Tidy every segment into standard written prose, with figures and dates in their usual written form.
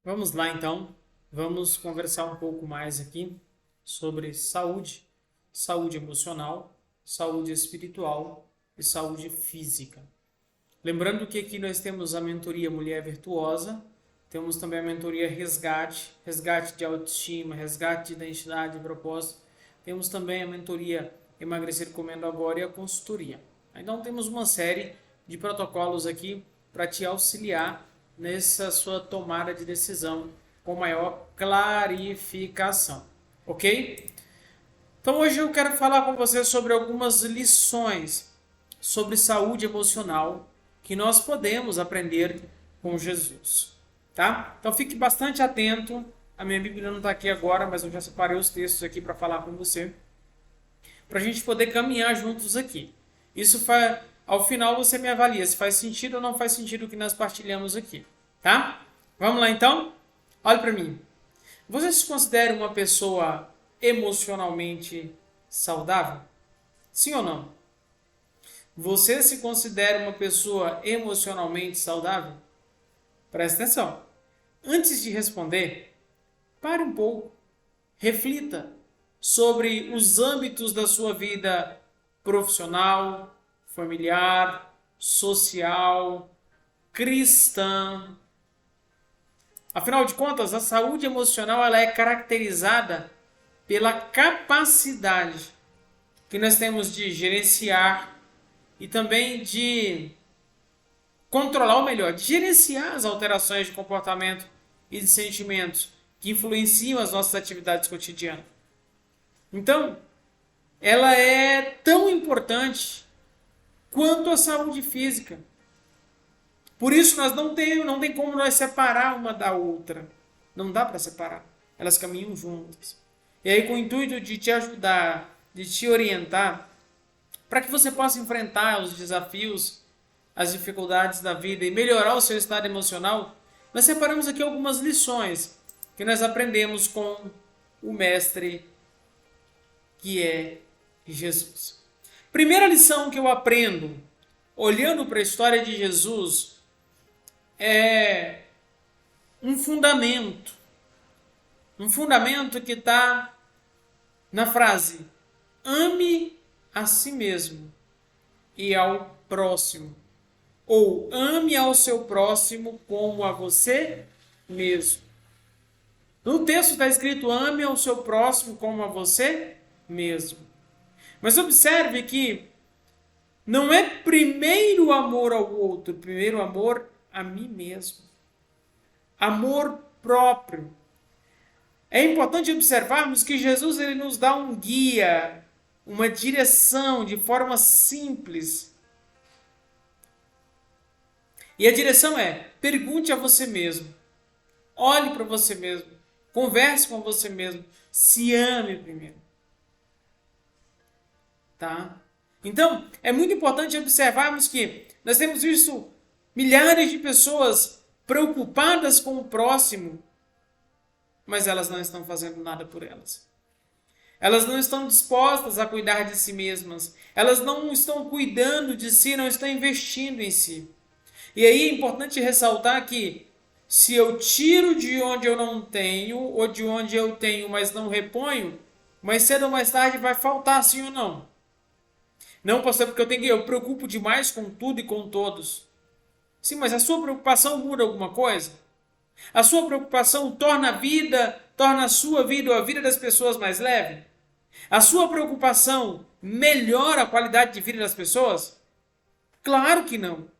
Vamos lá então, vamos conversar um pouco mais aqui sobre saúde, saúde emocional, saúde espiritual e saúde física. Lembrando que aqui nós temos a mentoria Mulher Virtuosa, temos também a mentoria Resgate, resgate de autoestima, resgate de identidade e propósito. Temos também a mentoria Emagrecer Comendo Agora e a consultoria. Então temos uma série de protocolos aqui para te auxiliar nessa sua tomada de decisão com maior clarificação, ok? Então hoje eu quero falar com você sobre algumas lições sobre saúde emocional que nós podemos aprender com Jesus, tá? Então fique bastante atento. A minha Bíblia não está aqui agora, mas eu já separei os textos aqui para falar com você, para a gente poder caminhar juntos aqui. Isso faz, ao final você me avalia se faz sentido ou não faz sentido o que nós partilhamos aqui, tá? Vamos lá então? Olha para mim. Você se considera uma pessoa emocionalmente saudável? Sim ou não? Você se considera uma pessoa emocionalmente saudável? Presta atenção. Antes de responder, pare um pouco, reflita sobre os âmbitos da sua vida profissional, familiar, social, cristã. Afinal de contas, a saúde emocional ela é caracterizada pela capacidade que nós temos de gerenciar e também de controlar, ou melhor, de gerenciar as alterações de comportamento e de sentimentos que influenciam as nossas atividades cotidianas. Então, ela é tão importante quanto a saúde física. Por isso, nós não tem como nós separar uma da outra. Não dá para separar. Elas caminham juntas. E aí, com o intuito de te ajudar, de te orientar, para que você possa enfrentar os desafios, as dificuldades da vida e melhorar o seu estado emocional, nós separamos aqui algumas lições que nós aprendemos com o Mestre, que é Jesus. Primeira lição que eu aprendo, olhando para a história de Jesus, é um fundamento. Um fundamento que está na frase: ame a si mesmo e ao próximo. Ou ame ao seu próximo como a você mesmo. No texto está escrito: ame ao seu próximo como a você mesmo. Mas observe que não é primeiro amor ao outro, primeiro amor a mim mesmo. Amor próprio. É importante observarmos que Jesus ele nos dá um guia, uma direção de forma simples. E a direção é: pergunte a você mesmo, olhe para você mesmo, converse com você mesmo, se ame primeiro. Tá? Então, é muito importante observarmos que nós temos visto milhares de pessoas preocupadas com o próximo, mas elas não estão fazendo nada por elas. Elas não estão dispostas a cuidar de si mesmas. Elas não estão cuidando de si, não estão investindo em si. E aí é importante ressaltar que se eu tiro de onde eu não tenho, ou de onde eu tenho, mas não reponho, mais cedo ou mais tarde vai faltar, sim ou não? Não, pastor, porque eu preocupo demais com tudo e com todos. Sim, mas a sua preocupação muda alguma coisa? A sua preocupação torna a sua vida ou a vida das pessoas mais leve? A sua preocupação melhora a qualidade de vida das pessoas? Claro que não.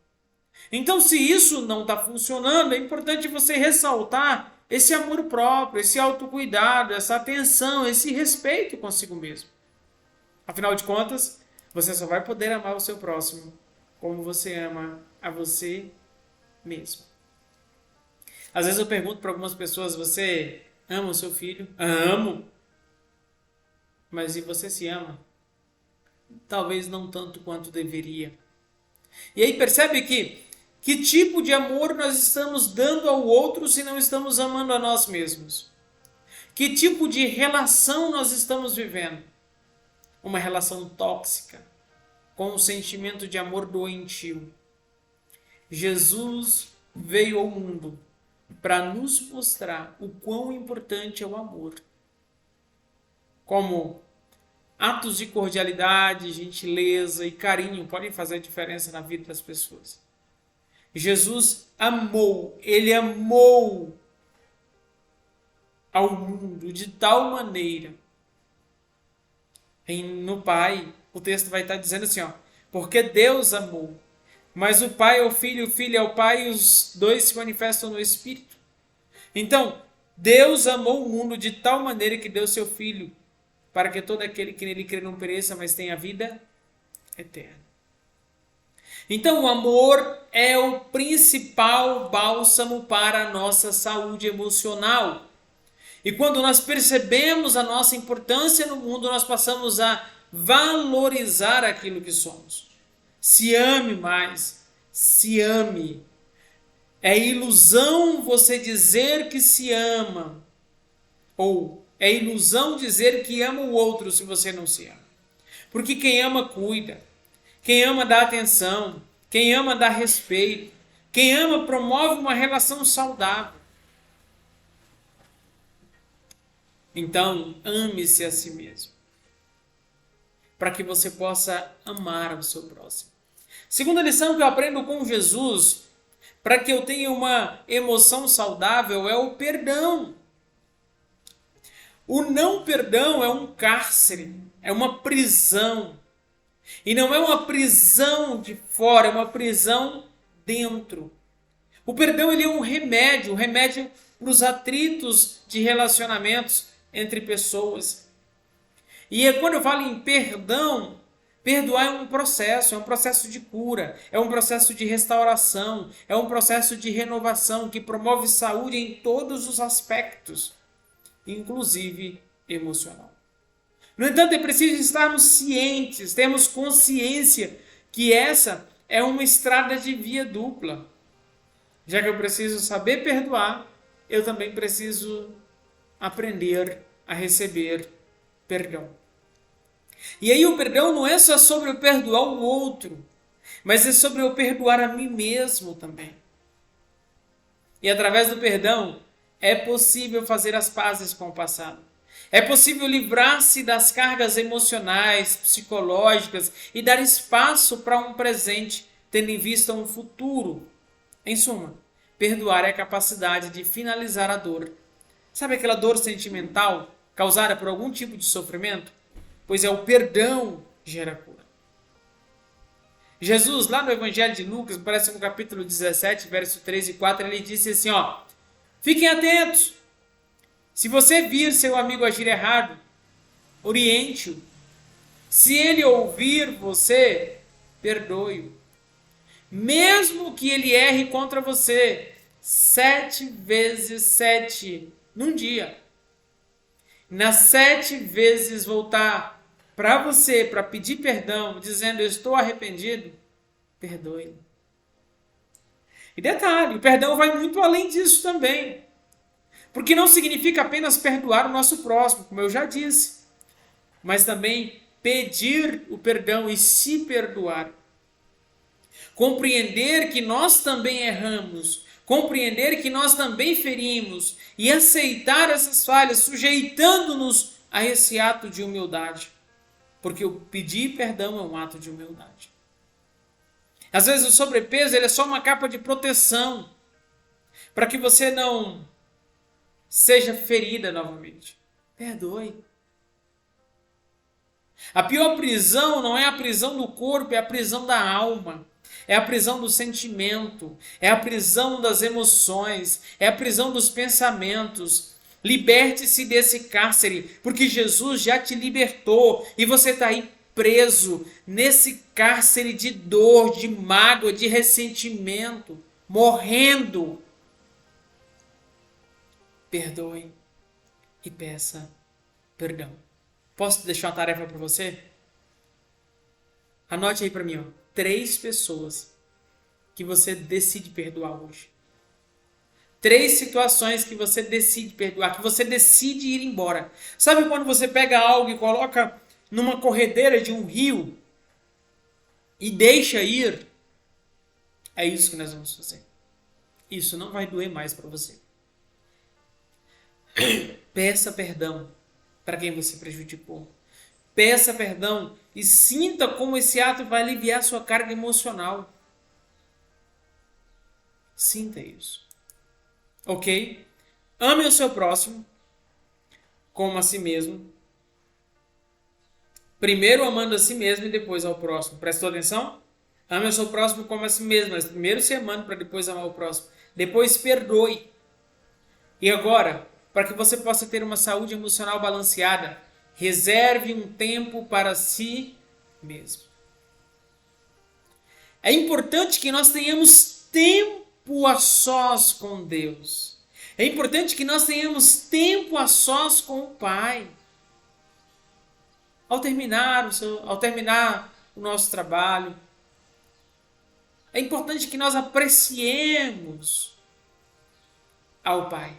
Então, se isso não está funcionando, é importante você ressaltar esse amor próprio, esse autocuidado, essa atenção, esse respeito consigo mesmo. Afinal de contas, você só vai poder amar o seu próximo como você ama a você mesmo. Às vezes eu pergunto para algumas pessoas: você ama o seu filho? Amo. Mas e você se ama? Talvez não tanto quanto deveria. E aí percebe que tipo de amor nós estamos dando ao outro se não estamos amando a nós mesmos? Que tipo de relação nós estamos vivendo? Uma relação tóxica, com um sentimento de amor doentio. Jesus veio ao mundo para nos mostrar o quão importante é o amor. Como atos de cordialidade, gentileza e carinho podem fazer a diferença na vida das pessoas. Jesus amou, ele amou ao mundo de tal maneira. No Pai, o texto vai estar dizendo assim, porque Deus amou. Mas o Pai é o Filho é o Pai e os dois se manifestam no Espírito. Então, Deus amou o mundo de tal maneira que deu seu Filho, para que todo aquele que nele crê não pereça, mas tenha vida eterna. Então, o amor é o principal bálsamo para a nossa saúde emocional. E quando nós percebemos a nossa importância no mundo, nós passamos a valorizar aquilo que somos. Se ame mais, se ame. É ilusão você dizer que se ama, ou é ilusão dizer que ama o outro se você não se ama. Porque quem ama cuida, quem ama dá atenção, quem ama dá respeito, quem ama promove uma relação saudável. Então, ame-se a si mesmo, para que você possa amar o seu próximo. Segunda lição que eu aprendo com Jesus, para que eu tenha uma emoção saudável, é o perdão. O não perdão é um cárcere, é uma prisão. E não é uma prisão de fora, é uma prisão dentro. O perdão ele é um remédio para os atritos de relacionamentos entre pessoas. E quando eu falo em perdão, perdoar é um processo de cura, é um processo de restauração, é um processo de renovação que promove saúde em todos os aspectos, inclusive emocional. No entanto, é preciso estarmos cientes, termos consciência que essa é uma estrada de via dupla. Já que eu preciso saber perdoar, eu também preciso aprender a receber perdão. E aí o perdão não é só sobre eu perdoar o outro, mas é sobre eu perdoar a mim mesmo também. E através do perdão é possível fazer as pazes com o passado. É possível livrar-se das cargas emocionais, psicológicas e dar espaço para um presente, tendo em vista um futuro. Em suma, perdoar é a capacidade de finalizar a dor. Sabe aquela dor sentimental causada por algum tipo de sofrimento? Pois é o perdão que gera cura. Jesus, lá no Evangelho de Lucas, parece no capítulo 17, verso 3 e 4, ele disse assim, fiquem atentos. Se você vir seu amigo agir errado, oriente-o. Se ele ouvir você, perdoe-o. Mesmo que ele erre contra você 7 vezes 7 num dia. Nas 7 vezes voltar para você, para pedir perdão, dizendo eu estou arrependido, perdoe-o. E detalhe, o perdão vai muito além disso também. Porque não significa apenas perdoar o nosso próximo, como eu já disse, mas também pedir o perdão e se perdoar. Compreender que nós também erramos, compreender que nós também ferimos e aceitar essas falhas, sujeitando-nos a esse ato de humildade. Porque o pedir perdão é um ato de humildade. Às vezes o sobrepeso ele é só uma capa de proteção para que você não seja ferida novamente. Perdoe. A pior prisão não é a prisão do corpo, é a prisão da alma. É a prisão do sentimento, é a prisão das emoções, é a prisão dos pensamentos. Liberte-se desse cárcere, porque Jesus já te libertou e você está aí preso nesse cárcere de dor, de mágoa, de ressentimento, morrendo. Perdoe e peça perdão. Posso deixar uma tarefa para você? Anote aí para mim, 3 pessoas que você decide perdoar hoje. 3 situações que você decide perdoar, que você decide ir embora. Sabe quando você pega algo e coloca numa corredeira de um rio e deixa ir? É isso que nós vamos fazer. isso não vai doer mais para você. Peça perdão para quem você prejudicou. Peça perdão e sinta como esse ato vai aliviar sua carga emocional. Sinta isso. Ok? Ame o seu próximo como a si mesmo. Primeiro amando a si mesmo e depois ao próximo. Prestou atenção? Ame o seu próximo como a si mesmo. Mas primeiro se amando para depois amar o próximo. Depois perdoe. E agora, para que você possa ter uma saúde emocional balanceada, reserve um tempo para si mesmo. É importante que nós tenhamos tempo a sós com Deus. É importante que nós tenhamos tempo a sós com o Pai. Ao terminar o nosso trabalho, é importante que nós apreciemos ao Pai.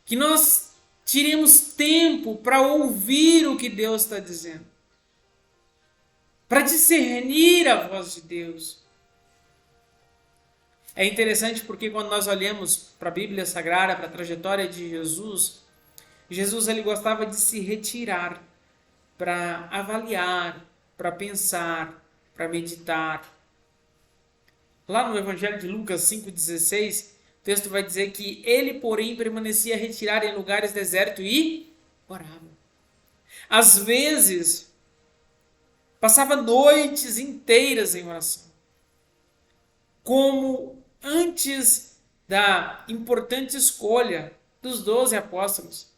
Que nós tiremos tempo para ouvir o que Deus está dizendo. Para discernir a voz de Deus. É interessante porque quando nós olhamos para a Bíblia Sagrada, para a trajetória de Jesus, ele gostava de se retirar para avaliar, para pensar, para meditar. Lá no Evangelho de Lucas 5,16, o texto vai dizer que ele, porém, permanecia retirado em lugares desertos e orava. Às vezes, passava noites inteiras em oração. Como antes da importante escolha dos 12 apóstolos,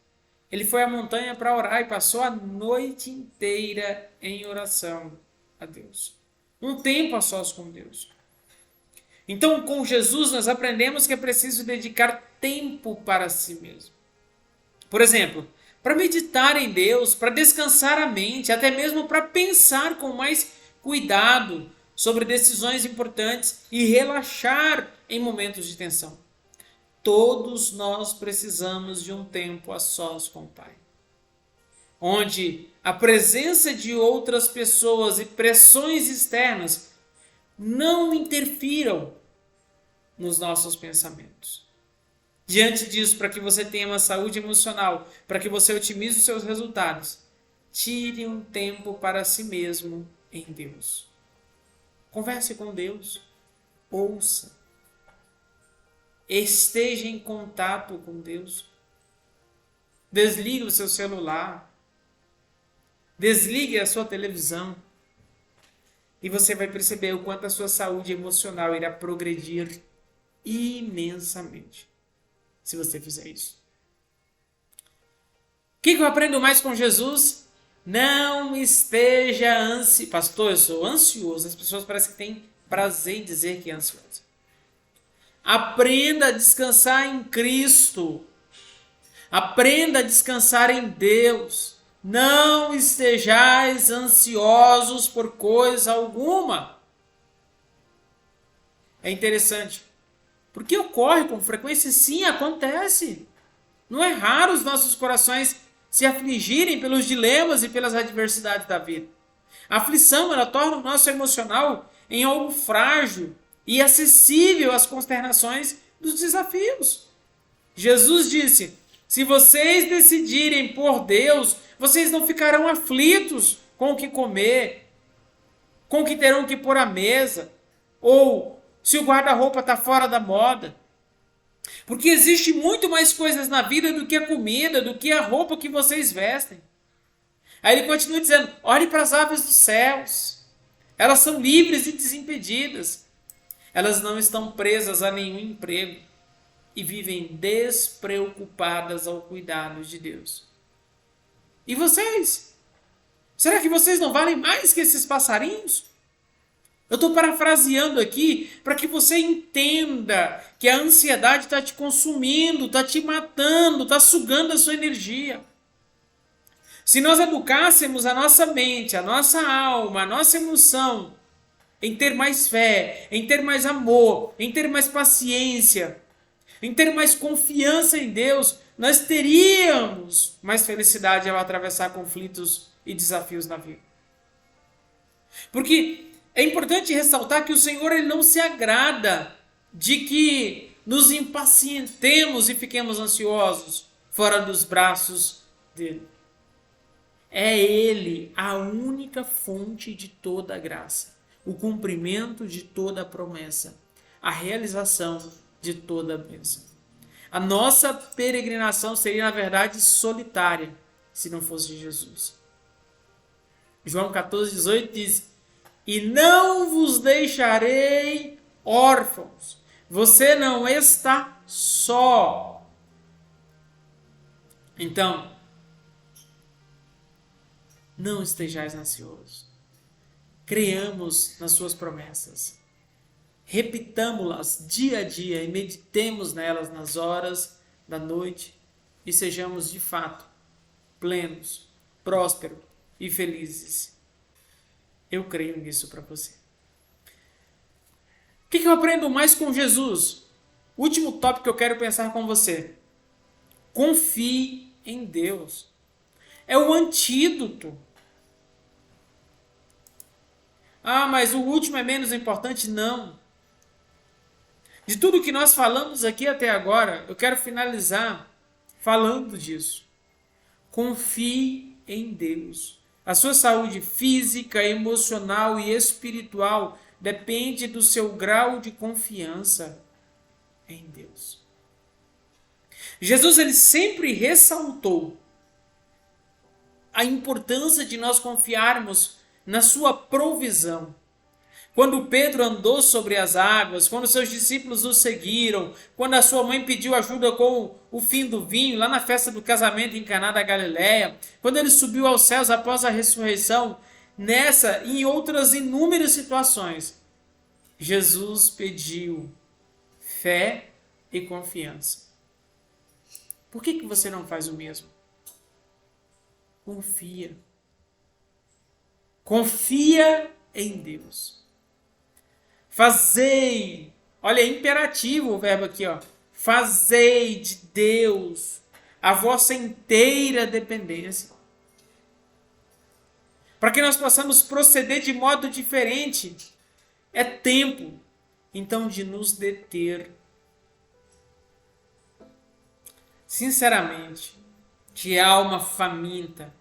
ele foi à montanha para orar e passou a noite inteira em oração a Deus. Um tempo a sós com Deus. Então, com Jesus, nós aprendemos que é preciso dedicar tempo para si mesmo. Por exemplo, para meditar em Deus, para descansar a mente, até mesmo para pensar com mais cuidado sobre decisões importantes e relaxar em momentos de tensão. Todos nós precisamos de um tempo a sós com o Pai, onde a presença de outras pessoas e pressões externas não interfiram nos nossos pensamentos. Diante disso, para que você tenha uma saúde emocional, para que você otimize os seus resultados, tire um tempo para si mesmo em Deus. Converse com Deus, ouça, esteja em contato com Deus. Desligue o seu celular, desligue a sua televisão e você vai perceber o quanto a sua saúde emocional irá progredir imensamente se você fizer isso. O que eu aprendo mais com Jesus? Não esteja ansioso. Pastor, eu sou ansioso. As pessoas parecem que têm prazer em dizer que é ansioso. Aprenda a descansar em Cristo. Aprenda a descansar em Deus. Não estejais ansiosos por coisa alguma. É interessante. Porque ocorre com frequência? Sim, acontece. Não é raro os nossos corações se afligirem pelos dilemas e pelas adversidades da vida. A aflição, ela torna o nosso emocional em algo frágil e acessível às consternações dos desafios. Jesus disse: se vocês decidirem por Deus, vocês não ficarão aflitos com o que comer, com o que terão que pôr à mesa, ou se o guarda-roupa está fora da moda. Porque existe muito mais coisas na vida do que a comida, do que a roupa que vocês vestem. Aí ele continua dizendo: olhe para as aves dos céus. Elas são livres e desimpedidas. Elas não estão presas a nenhum emprego e vivem despreocupadas ao cuidado de Deus. E vocês? Será que vocês não valem mais que esses passarinhos? Eu estou parafraseando aqui para que você entenda que a ansiedade está te consumindo, está te matando, está sugando a sua energia. Se nós educássemos a nossa mente, a nossa alma, a nossa emoção em ter mais fé, em ter mais amor, em ter mais paciência, em ter mais confiança em Deus, nós teríamos mais felicidade ao atravessar conflitos e desafios na vida. Porque é importante ressaltar que o Senhor ele não se agrada de que nos impacientemos e fiquemos ansiosos fora dos braços dele. É ele a única fonte de toda a graça, o cumprimento de toda a promessa, a realização de toda a bênção. A nossa peregrinação seria, na verdade, solitária, se não fosse Jesus. João 14,18 diz: e não vos deixarei órfãos. Você não está só. Então, não estejais ansiosos. Creamos nas suas promessas. Repitamo-las dia a dia e meditemos nelas nas horas da noite e sejamos de fato plenos, prósperos e felizes. Eu creio nisso para você. O que eu aprendo mais com Jesus? Último tópico que eu quero pensar com você. Confie em Deus. É o antídoto. Ah, mas o último é menos importante? Não. De tudo que nós falamos aqui até agora, eu quero finalizar falando disso. Confie em Deus. A sua saúde física, emocional e espiritual depende do seu grau de confiança em Deus. Jesus ele sempre ressaltou a importância de nós confiarmos na sua provisão. Quando Pedro andou sobre as águas, quando seus discípulos o seguiram, quando a sua mãe pediu ajuda com o fim do vinho, lá na festa do casamento em Caná da Galileia, quando ele subiu aos céus após a ressurreição, nessa e em outras inúmeras situações, Jesus pediu fé e confiança. Por que você não faz o mesmo? Confia. Confia em Deus. Fazei, olha, é imperativo o verbo aqui, ó. Fazei de Deus a vossa inteira dependência. Para que nós possamos proceder de modo diferente, é tempo, então, de nos deter. Sinceramente, de alma faminta,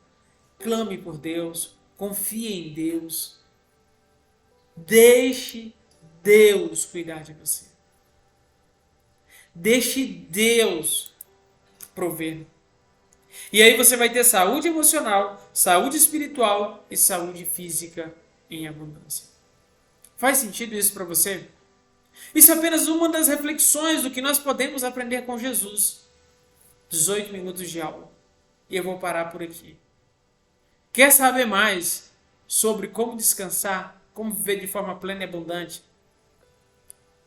clame por Deus, confie em Deus, deixe Deus cuidar de você. Deixe Deus prover. E aí você vai ter saúde emocional, saúde espiritual e saúde física em abundância. Faz sentido isso para você? Isso é apenas uma das reflexões do que nós podemos aprender com Jesus. 18 minutos de aula. E eu vou parar por aqui. Quer saber mais sobre como descansar, como viver de forma plena e abundante?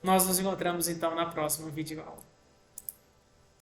Nós nos encontramos então na próxima videoaula.